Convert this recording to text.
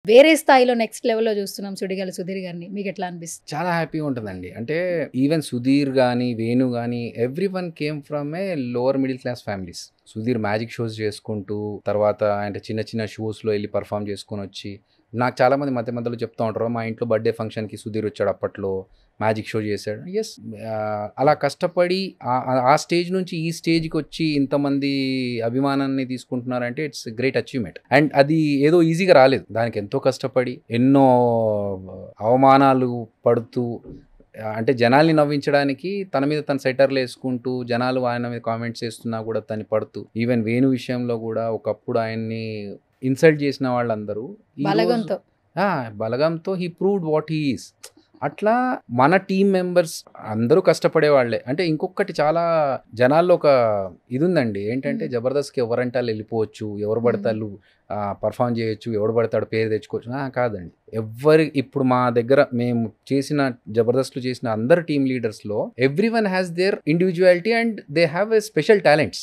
వేరే స్థాయిలో నెక్స్ట్ లెవెల్‌లో చూస్తున్నాం 'సుడిగాలి సుధీర్' గారిని. మీకెట్లా అనిపిస్తుంది? చాలా హ్యాపీగా ఉంటదండి. అంటే ఈవెన్ సుధీర్ గాని, వేణు గాని everyone came from A lower middle class families. Sudheer magic shows చేసుకుంటూ, తర్వాత అంటే చిన్న చిన్న షోస్‌లో ఎళ్లి పెర్ఫార్మ్ చేసుకొనొచ్చి, నాకు చాలామంది మధ్య మధ్యలో చెప్తా ఉంటారు. మా ఇంట్లో బర్త్‌డే ఫంక్షన్‌కి సుధీర్ వచ్చాడు అప్పట్లో. మ్యాజిక్ షో చేశాడు. యెస్, అలా కష్టపడి ఆ స్టేజ్ నుంచి ఈ స్టేజ్‌కొచ్చి ఇంతమంది అభిమానాన్ని తీసుకుంటున్నారంటే ఇట్స్ గ్రేట్ అచీవ్‌మెంట్. అండ్ అది ఏదో ఈజీగా రాలేదు. దానికి ఎంతో కష్టపడి, ఎన్నో అవమానాలు పడుతూ, అంటే జనాల్ని నవ్వించడానికి తన మీద తను సెటర్‌లేసుకుంటూ, జనాలు ఆయన మీద కామెంట్స్ చేస్తున్నా కూడా తను పడుతూ, ఈవెన్ వేణు విషయంలో కూడా ఒకప్పుడు ఆయన్ని ఇన్సల్ట్ చేసిన వాళ్ళందరూ ఈరోజు బలగంతో. బలగంతో he proved what he is. అట్లా మన టీమ్ మెంబర్స్ అందరూ కష్టపడే వాళ్ళే. అంటే ఇంకొకటి చాలా జనాల్లో ఒక ఇది ఉందండి. ఏంటంటే హ్మ్. జబర్దస్త్‌కి ఎవరంటే ఆళ్ళు వెళ్ళిపోవచ్చు. ఎవరు పడితే హ్మ్. ఆళ్ళు పర్ఫార్మ్ చేయొచ్చు. ఎవడు పడితే ఆడు పేరు తెచ్చుకోవచ్చు. కాదండి. ఇప్పుడు మా దగ్గర మేము చేసిన జబర్దస్త్‌లో చేసిన అందరు టీమ్ లీడర్స్‌లో everyone has their individuality and they have a special talents.